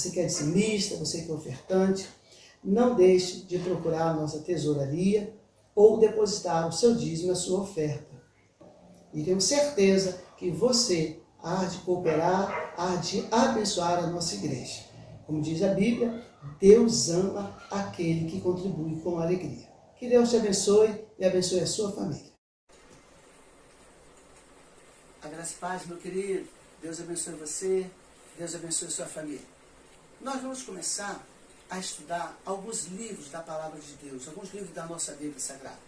você que é dizimista, você que é ofertante, não deixe de procurar a nossa tesouraria ou depositar o seu dízimo, a sua oferta. E tenho certeza que você há de cooperar, há de abençoar a nossa igreja. Como diz a Bíblia, Deus ama aquele que contribui com alegria. Que Deus te abençoe e abençoe a sua família. A graça e paz, meu querido. Deus abençoe você, Deus abençoe a sua família. Nós vamos começar a estudar alguns livros da Palavra de Deus, alguns livros da nossa Bíblia Sagrada.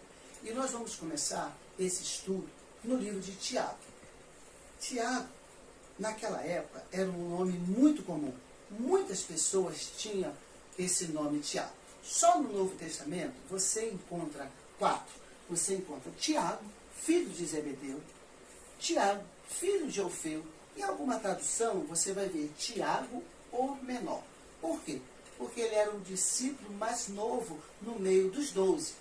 E nós vamos começar esse estudo no livro de Tiago. Tiago, naquela época, era um nome muito comum. Muitas pessoas tinham esse nome Tiago. Só no Novo Testamento você encontra 4. Você encontra Tiago, filho de Zebedeu, Tiago, filho de Alfeu. Em alguma tradução você vai ver Tiago, o menor. Por quê? Porque ele era o discípulo mais novo no meio dos 12.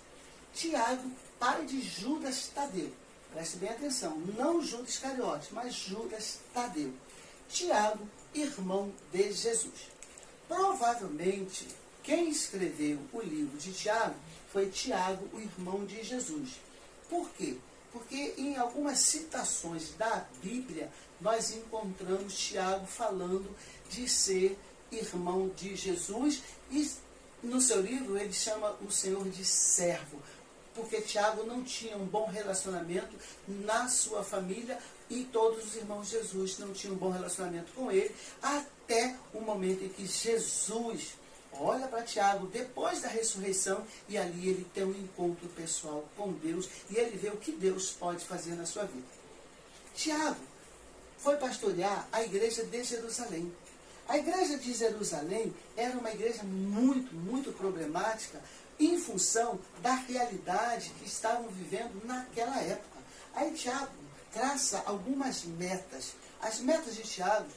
Tiago, pai de Judas Tadeu. Preste bem atenção, não Judas Iscariote, mas Judas Tadeu. Tiago, irmão de Jesus. Provavelmente, quem escreveu o livro de Tiago foi Tiago, o irmão de Jesus. Por quê? Porque em algumas citações da Bíblia, nós encontramos Tiago falando de ser irmão de Jesus, e no seu livro ele chama o Senhor de servo, porque Tiago não tinha um bom relacionamento na sua família, e todos os irmãos de Jesus não tinham um bom relacionamento com ele, até o momento em que Jesus olha para Tiago depois da ressurreição, e ali ele tem um encontro pessoal com Deus, e ele vê o que Deus pode fazer na sua vida. Tiago foi pastorear a igreja de Jerusalém. A igreja de Jerusalém era uma igreja muito problemática em função da realidade que estavam vivendo naquela época. Aí Tiago traça algumas metas. As metas de Tiago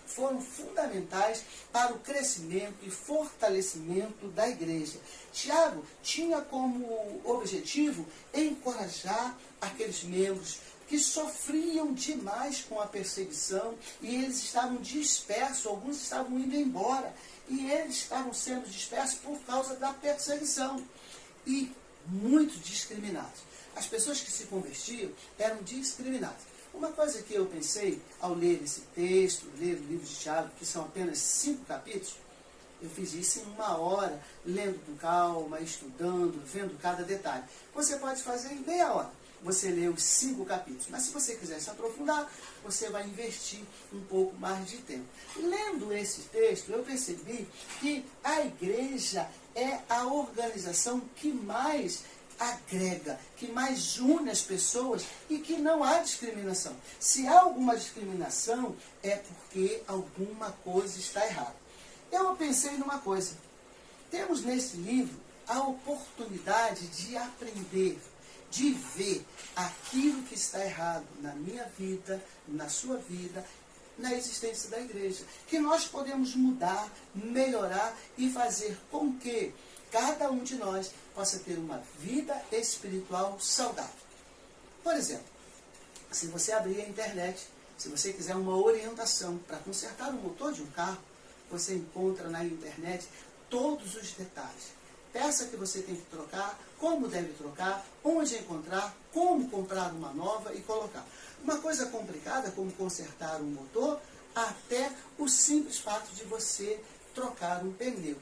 foram fundamentais para o crescimento e fortalecimento da igreja. Tiago tinha como objetivo encorajar aqueles membros que sofriam demais com a perseguição, e eles estavam dispersos, alguns estavam indo embora, e eles estavam sendo dispersos por causa da perseguição, e muito discriminados. As pessoas que se convertiam eram discriminadas. Uma coisa que eu pensei ao ler esse texto, ler o livro de Tiago, que são apenas 5 capítulos, eu fiz isso em 1 hora, lendo com calma, estudando, vendo cada detalhe. Você pode fazer em meia hora. Você lê os 5 capítulos. Mas se você quiser se aprofundar, você vai investir um pouco mais de tempo. Lendo esse texto, eu percebi que a igreja é a organização que mais agrega, que mais une as pessoas e que não há discriminação. Se há alguma discriminação, é porque alguma coisa está errada. Eu pensei numa coisa. Temos nesse livro a oportunidade de aprender, de ver aquilo que está errado na minha vida, na sua vida, na existência da igreja. Que nós podemos mudar, melhorar e fazer com que cada um de nós possa ter uma vida espiritual saudável. Por exemplo, se você abrir a internet, se você quiser uma orientação para consertar o motor de um carro, você encontra na internet todos os detalhes. Peça que você tem que trocar, como deve trocar, onde encontrar, como comprar uma nova e colocar. Uma coisa complicada como consertar um motor, até o simples fato de você trocar um pneu.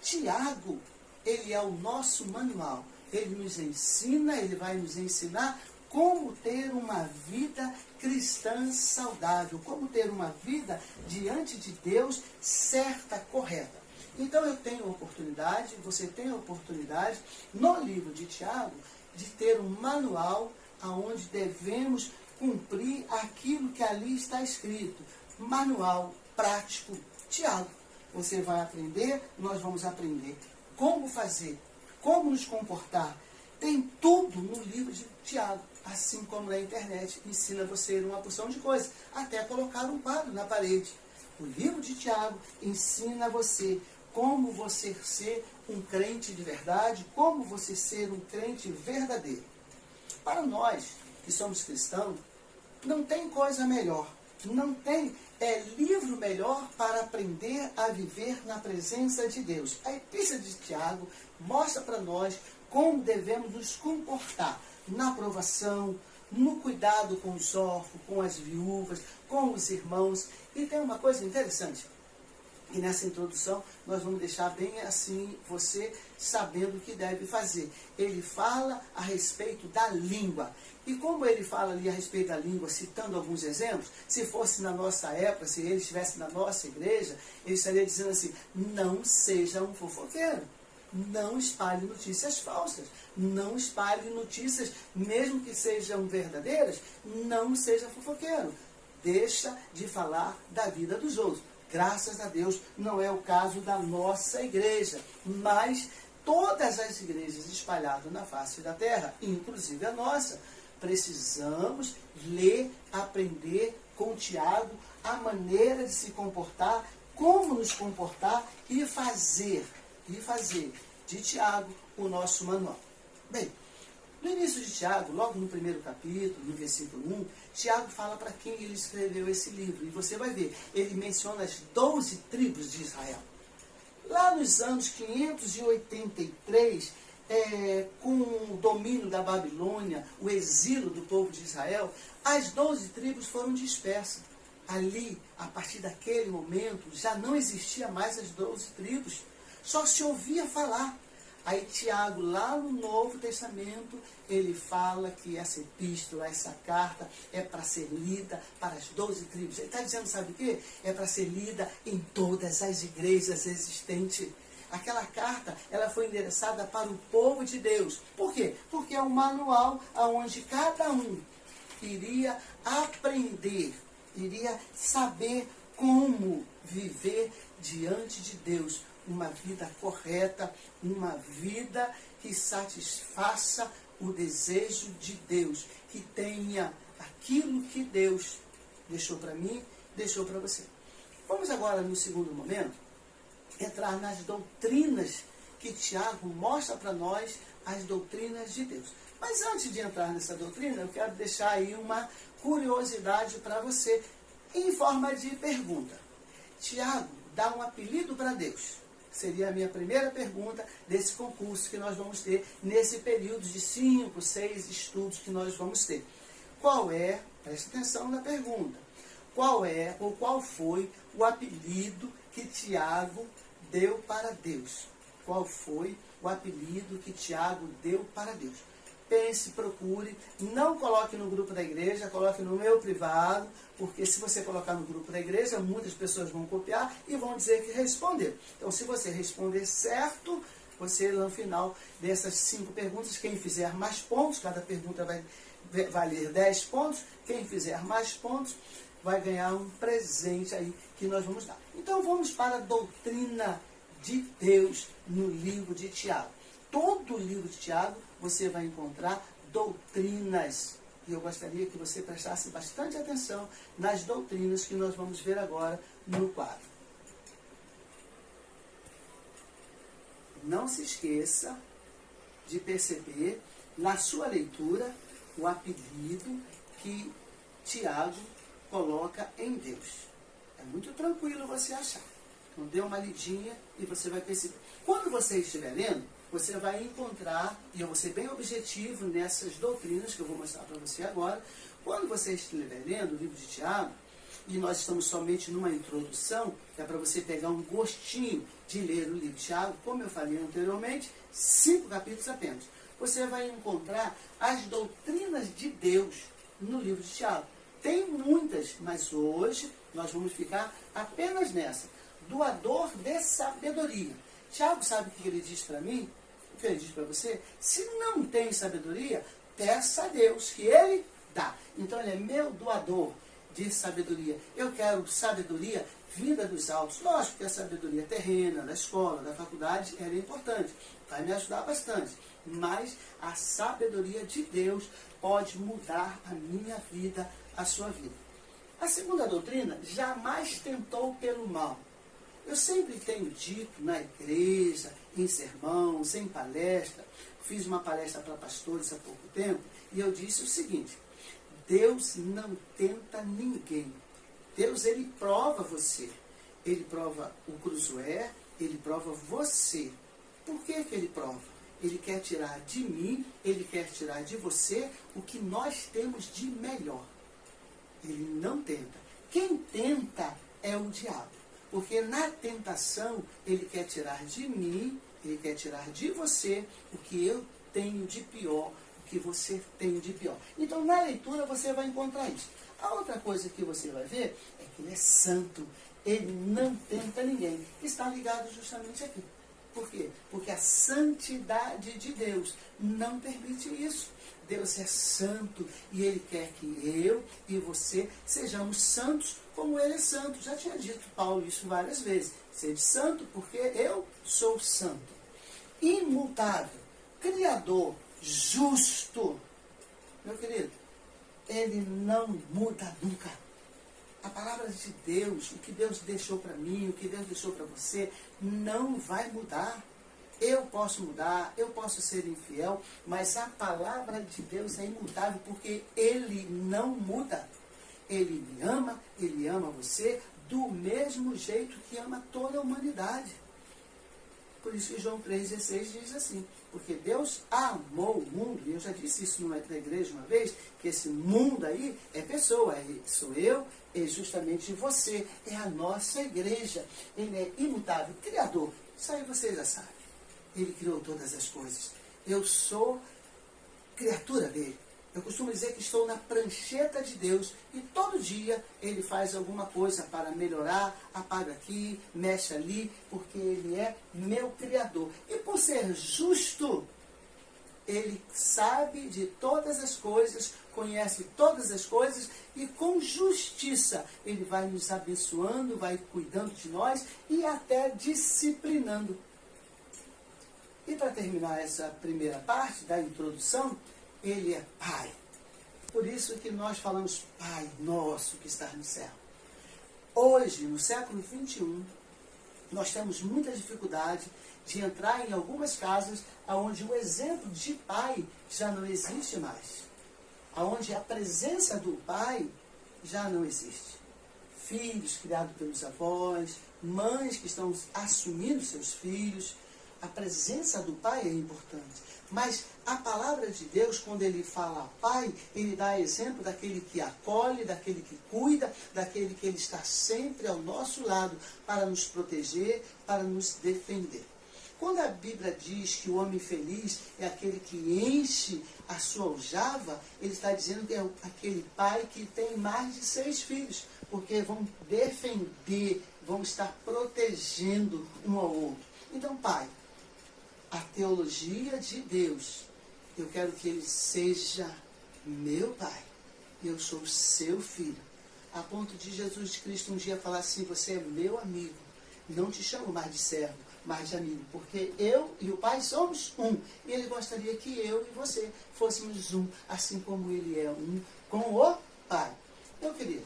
Tiago, ele é o nosso manual. Ele nos ensina, ele vai nos ensinar como ter uma vida cristã saudável, como ter uma vida diante de Deus certa, correta. Então eu tenho a oportunidade, você tem a oportunidade, no livro de Tiago, de ter um manual onde devemos cumprir aquilo que ali está escrito. Manual prático Tiago. Você vai aprender, nós vamos aprender como fazer, como nos comportar. Tem tudo no livro de Tiago, assim como na internet ensina você uma porção de coisas, até colocar um quadro na parede. O livro de Tiago ensina você como você ser um crente de verdade, como você ser um crente verdadeiro. Para nós que somos cristãos, não tem coisa melhor Não tem livro melhor para aprender a viver na presença de Deus. A Epístola de Tiago mostra para nós como devemos nos comportar na aprovação, no cuidado com os órfãos, com as viúvas, com os irmãos. E tem uma coisa interessante, e nessa introdução nós vamos deixar bem assim, você sabendo o que deve fazer. Ele fala a respeito da língua. E como ele fala ali a respeito da língua, citando alguns exemplos, se fosse na nossa época, se ele estivesse na nossa igreja, ele estaria dizendo assim, não seja um fofoqueiro. Não espalhe notícias falsas. Não espalhe notícias, mesmo que sejam verdadeiras, não seja fofoqueiro. Deixa de falar da vida dos outros. Graças a Deus, não é o caso da nossa igreja, mas todas as igrejas espalhadas na face da terra, inclusive a nossa, precisamos ler, aprender com Tiago a maneira de se comportar, como nos comportar e fazer de Tiago o nosso manual. Bem, no início de Tiago, logo no primeiro capítulo, no versículo 1, Tiago fala para quem ele escreveu esse livro. E você vai ver, ele menciona as 12 tribos de Israel. Lá nos anos 583, com o domínio da Babilônia, o exílio do povo de Israel, as 12 tribos foram dispersas. Ali, a partir daquele momento, já não existia mais as 12 tribos. Só se ouvia falar. Aí Tiago, lá no Novo Testamento, ele fala que essa epístola, essa carta, é para ser lida para as 12 tribos. Ele está dizendo, sabe o quê? É para ser lida em todas as igrejas existentes. Aquela carta, ela foi endereçada para o povo de Deus. Por quê? Porque é um manual onde cada um iria aprender, iria saber como viver diante de Deus. Uma vida correta, uma vida que satisfaça o desejo de Deus, que tenha aquilo que Deus deixou para mim, deixou para você. Vamos agora, no segundo momento, entrar nas doutrinas que Tiago mostra para nós, as doutrinas de Deus. Mas antes de entrar nessa doutrina, eu quero deixar aí uma curiosidade para você, em forma de pergunta. Tiago dá um apelido para Deus. Seria a minha primeira pergunta desse concurso que nós vamos ter nesse período de 5, 6 estudos que nós vamos ter. Qual é, preste atenção na pergunta, qual é ou qual foi o apelido que Tiago deu para Deus? Qual foi o apelido que Tiago deu para Deus? Pense, procure, não coloque no grupo da igreja, coloque no meu privado, porque se você colocar no grupo da igreja, muitas pessoas vão copiar e vão dizer que respondeu. Então, se você responder certo, você, no final dessas 5 perguntas, quem fizer mais pontos, cada pergunta vai valer 10 pontos, quem fizer mais pontos vai ganhar um presente aí que nós vamos dar. Então, vamos para a doutrina de Deus no livro de Tiago. Todo o livro de Tiago você vai encontrar doutrinas. E eu gostaria que você prestasse bastante atenção nas doutrinas que nós vamos ver agora no quadro. Não se esqueça de perceber na sua leitura o apelido que Tiago coloca em Deus. É muito tranquilo você achar. Então dê uma lidinha e você vai perceber. Quando você estiver lendo, você vai encontrar, e eu vou ser bem objetivo nessas doutrinas que eu vou mostrar para você agora, quando você estiver lendo o livro de Tiago, e nós estamos somente numa introdução, que é para você pegar um gostinho de ler o livro de Tiago, como eu falei anteriormente, 5 capítulos apenas. Você vai encontrar as doutrinas de Deus no livro de Tiago. Tem muitas, mas hoje nós vamos ficar apenas nessa. Doador de sabedoria. Tiago, sabe o que ele diz para mim? O que ele diz para você? Se não tem sabedoria, peça a Deus que Ele dá. Então Ele é meu doador de sabedoria. Eu quero sabedoria vinda dos altos. Lógico que a sabedoria terrena, da escola, da faculdade, ela é importante. Vai me ajudar bastante. Mas a sabedoria de Deus pode mudar a minha vida, a sua vida. A segunda doutrina, jamais tentou pelo mal. Eu sempre tenho dito na igreja, em sermãos, em palestra, fiz uma palestra para pastores há pouco tempo, e eu disse o seguinte: Deus não tenta ninguém. Deus, ele prova você. Ele prova o Cruzoé, ele prova você. Por que que ele prova? Ele quer tirar de mim, ele quer tirar de você o que nós temos de melhor. Ele não tenta. Quem tenta é o diabo. Porque na tentação, ele quer tirar de mim, ele quer tirar de você o que eu tenho de pior, o que você tem de pior. Então, na leitura, você vai encontrar isso. A outra coisa que você vai ver é que ele é santo. Ele não tenta ninguém. Está ligado justamente aqui. Por quê? Porque a santidade de Deus não permite isso. Deus é santo e Ele quer que eu e você sejamos santos como Ele é santo. Já tinha dito Paulo isso várias vezes. Sede santo porque eu sou santo. Imutável, criador, justo. Meu querido, Ele não muda nunca. A palavra de Deus, o que Deus deixou para mim, o que Deus deixou para você, não vai mudar. Eu posso mudar, eu posso ser infiel, mas a palavra de Deus é imutável, porque Ele não muda. Ele me ama, Ele ama você, do mesmo jeito que ama toda a humanidade. Por isso que João 3,16 diz assim, porque Deus amou o mundo, e eu já disse isso na igreja uma vez, que esse mundo aí é pessoa, sou eu, é justamente você, é a nossa igreja. Ele é imutável, criador, isso aí você já sabe. Ele criou todas as coisas. Eu sou criatura dele. Eu costumo dizer que estou na prancheta de Deus e todo dia Ele faz alguma coisa para melhorar, apaga aqui, mexe ali, porque Ele é meu Criador. E por ser justo, Ele sabe de todas as coisas, conhece todas as coisas e com justiça Ele vai nos abençoando, vai cuidando de nós e até disciplinando. E para terminar essa primeira parte da introdução, Ele é Pai. Por isso que nós falamos Pai nosso que está no céu. Hoje, no século XXI, nós temos muita dificuldade de entrar em algumas casas onde o exemplo de pai já não existe mais. Onde a presença do pai já não existe. Filhos criados pelos avós, mães que estão assumindo seus filhos. A presença do pai é importante. Mas a palavra de Deus, quando ele fala pai, ele dá exemplo daquele que acolhe, daquele que cuida, daquele que ele está sempre ao nosso lado para nos proteger, para nos defender. Quando a Bíblia diz que o homem feliz é aquele que enche a sua aljava, ele está dizendo que é aquele pai que tem mais de 6 filhos, porque vão defender, vão estar protegendo um ao outro. Então, pai, a teologia de Deus, eu quero que ele seja meu pai, eu sou seu filho, a ponto de Jesus Cristo um dia falar assim, você é meu amigo, não te chamo mais de servo, mais de amigo, porque eu e o pai somos um, e ele gostaria que eu e você fôssemos um, assim como ele é um com o pai. Meu querido,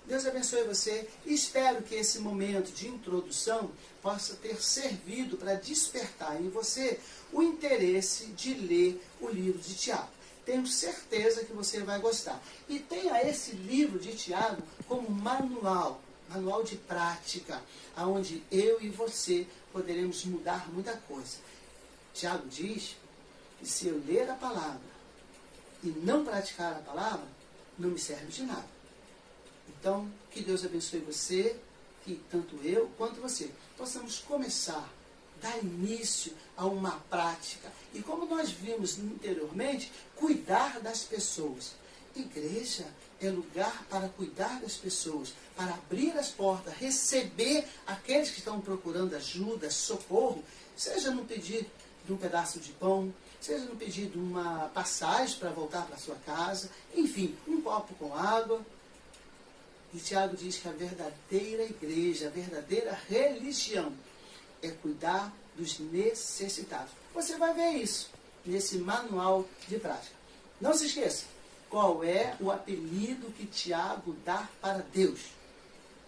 Deus abençoe você e espero que esse momento de introdução possa ter servido para despertar em você o interesse de ler o livro de Tiago. Tenho certeza que você vai gostar. E tenha esse livro de Tiago como manual de prática, onde eu e você poderemos mudar muita coisa. Tiago diz que se eu ler a palavra e não praticar a palavra, não me serve de nada. Então, que Deus abençoe você, que tanto eu quanto você possamos começar, dar início a uma prática. E como nós vimos anteriormente, cuidar das pessoas. Igreja é lugar para cuidar das pessoas, para abrir as portas, receber aqueles que estão procurando ajuda, socorro, seja no pedido de um pedaço de pão, seja no pedido de uma passagem para voltar para a sua casa, enfim, um copo com água. E Tiago diz que a verdadeira igreja, a verdadeira religião é cuidar dos necessitados. Você vai ver isso nesse manual de prática. Não se esqueça, qual é o apelido que Tiago dá para Deus?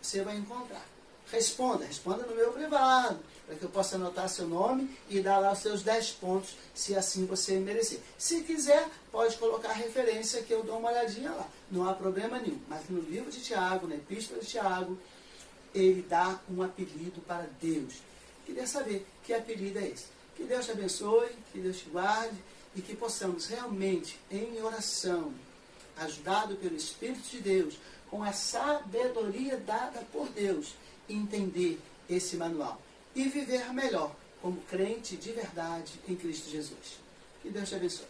Você vai encontrar. responda no meu privado, para que eu possa anotar seu nome e dar lá os seus 10 pontos, se assim você merecer. Se quiser, pode colocar a referência que eu dou uma olhadinha lá, não há problema nenhum. Mas no livro de Tiago, na Epístola de Tiago, ele dá um apelido para Deus. Queria saber que apelido é esse. Que Deus te abençoe, que Deus te guarde e que possamos realmente, em oração, ajudado pelo Espírito de Deus, com a sabedoria dada por Deus, entender esse manual e viver melhor como crente de verdade em Cristo Jesus. Que Deus te abençoe.